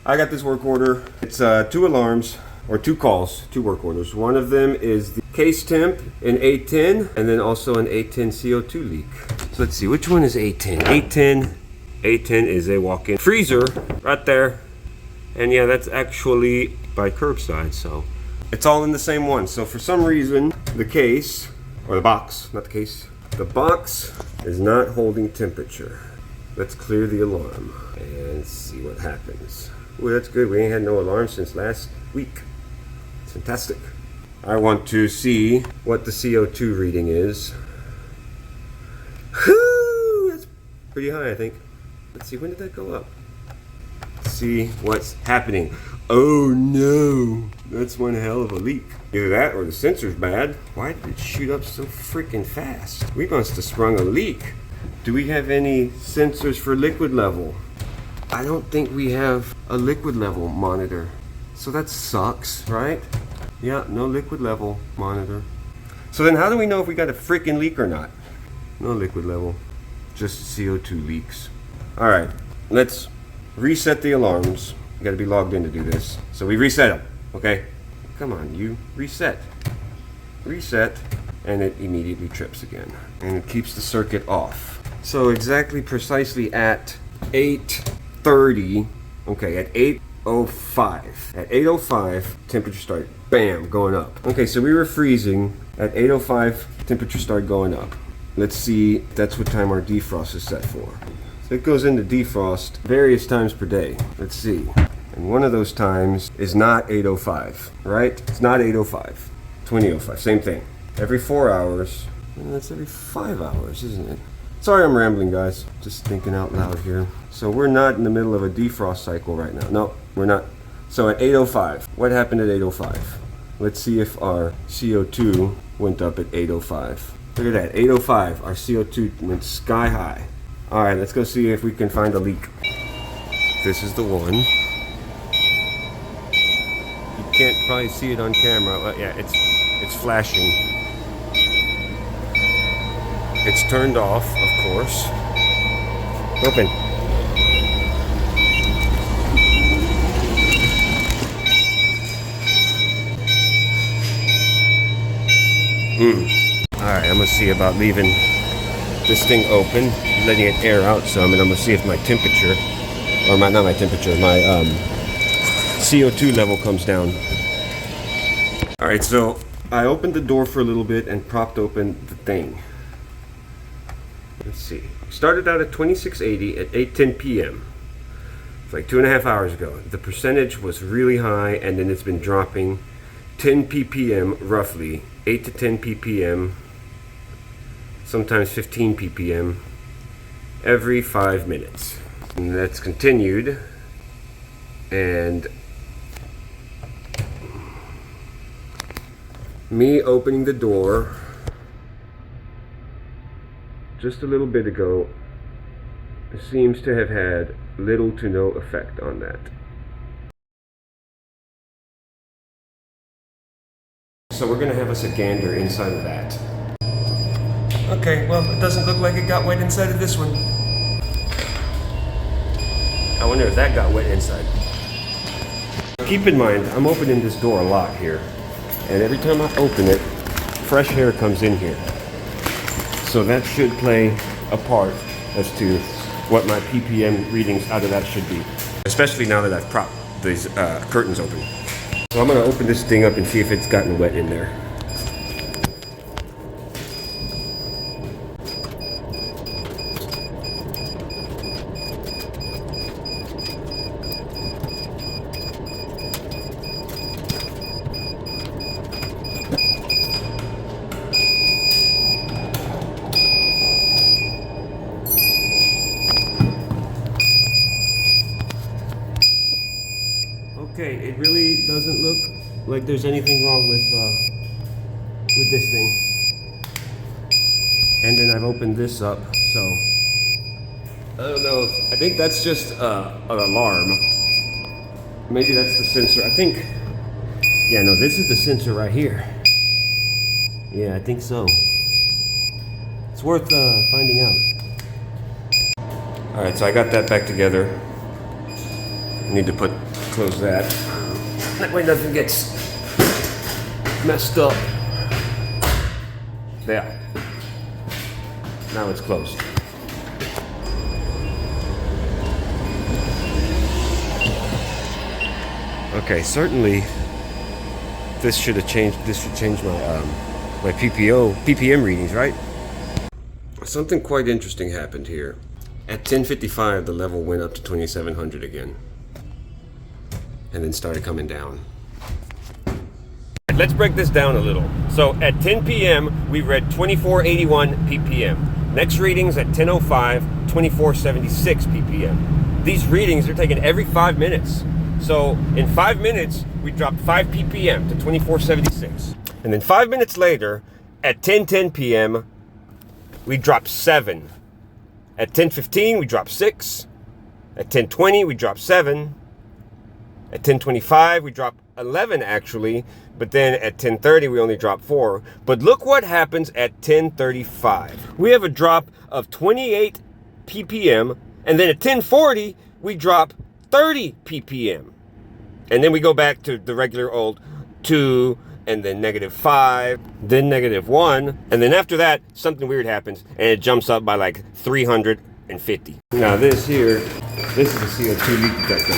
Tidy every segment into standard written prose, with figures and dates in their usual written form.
I got this work order. It's 2 alarms, or 2 calls, 2 work orders. One of them is the case temp in A10, and then also an A10 CO2 leak. So let's see, which one is A10? A10 is a walk-in freezer right there. And yeah, that's actually by curbside, so it's all in the same one. So for some reason, the case, or the box, not the case, the box is not holding temperature. Let's clear the alarm and see what happens. Well, that's good. We ain't had no alarm since last week. It's fantastic. I want to see what the CO2 reading is. Whew, that's pretty high, I think. Let's see, when did that go up? Let's see what's happening. Oh no, that's one hell of a leak. Either that or the sensor's bad. Why did it shoot up so freaking fast? We must have sprung a leak. Do we have any sensors for liquid level? I don't think we have a liquid level monitor. So that sucks, right? Yeah, no liquid level monitor. So then how do we know if we got a freaking leak or not? No liquid level, just CO2 leaks. All right, let's reset the alarms. You gotta be logged in to do this. So we reset them, okay? Come on, you reset. Reset, and it immediately trips again. And it keeps the circuit off. So exactly precisely at 8:30, okay, at 8:05. At 8:05, temperature started, bam, going up. Okay, so we were freezing. At 8:05, temperature started going up. Let's see if that's what time our defrost is set for. So it goes into defrost various times per day. Let's see. And one of those times is not 8:05, right? It's not 8:05. 20:05, same thing. Every 4 hours. And that's every 5 hours, isn't it? Sorry I'm rambling, guys. Just thinking out loud here. So we're not in the middle of a defrost cycle right now. No, we're not. So at 8:05, what happened at 8:05? Let's see if our CO2 went up at 8:05. Look at that, 8:05, our CO2 went sky high. All right, let's go see if we can find a leak. This is the one. You can't probably see it on camera. Well, yeah, it's flashing. It's turned off, of course. Open. Alright, I'm gonna see about leaving this thing open, letting it air out some, and I'm gonna see if my temperature, or not my temperature, my CO2 level comes down. Alright, so I opened the door for a little bit and propped open the thing. Let's see. Started out at 2680 at 8:10 p.m. It's like 2.5 hours ago. The percentage was really high, and then it's been dropping 10 ppm roughly, 8 to 10 ppm, sometimes 15 ppm, every 5 minutes. And that's continued, and me opening the door just a little bit ago seems to have had little to no effect on that. So we're gonna have us a gander inside of that. Okay, well, it doesn't look like it got wet inside of this one. I wonder if that got wet inside. Keep in mind, I'm opening this door a lot here, and every time I open it, fresh air comes in here. So that should play a part as to what my ppm readings out of that should be. Especially now that I've propped these curtains open. So I'm gonna open this thing up and see if it's gotten wet in there. Okay, it really doesn't look like there's anything wrong with this thing. And then I've opened this up, so I don't know. I think that's just an alarm. Maybe that's the sensor. I think, yeah, no, this is the sensor right here. Yeah, I think so. It's worth finding out. All right, so I got that back together. Need to close that. That way nothing gets messed up. There. Now it's closed. Okay, certainly this should change my my ppm readings, right? Something quite interesting happened here. At 10:55 the level went up to 2700 again. And then started coming down. Let's break this down a little. So at 10 p.m. we read 2481 ppm. Next readings at 10:05, 2476 ppm. These readings are taken every 5 minutes. So in 5 minutes we dropped 5 ppm to 2476. And then 5 minutes later at 10:10 p.m. we dropped 7. At 10:15 we dropped 6. At 10:20 we dropped 7. At 10:25 we dropped 11 actually, but then at 10:30 we only dropped 4. But look what happens at 10:35. We have a drop of 28 ppm, and then at 10:40 we drop 30 ppm. And then we go back to the regular old 2, and then -5, then -1, and then after that something weird happens and it jumps up by like 350. Now this here, this is a CO2 leak detector.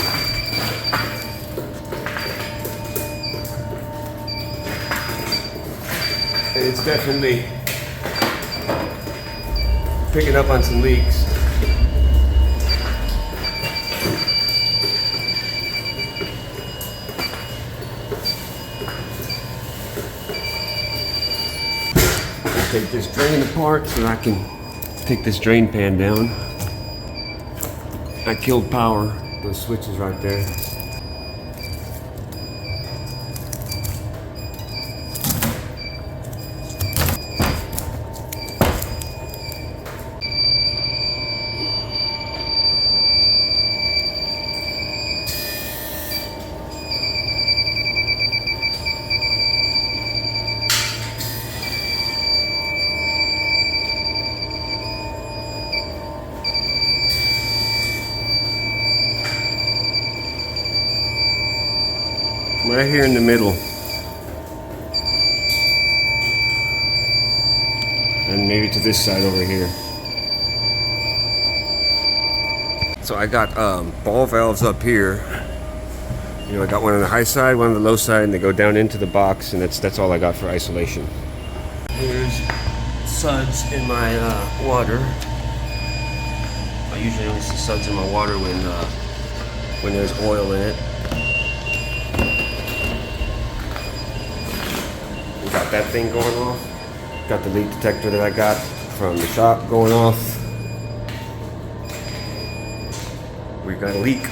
And it's definitely picking up on some leaks. Take this drain apart so I can take this drain pan down. I killed power, those switches right there. Right here in the middle. And maybe to this side over here. So I got ball valves up here. You know, I got one on the high side, one on the low side, and they go down into the box, and that's all I got for isolation. Here's suds in my water. I usually only see suds in my water when there's oil in it. Got that thing going off. Got the leak detector that I got from the shop going off. We've got a leak.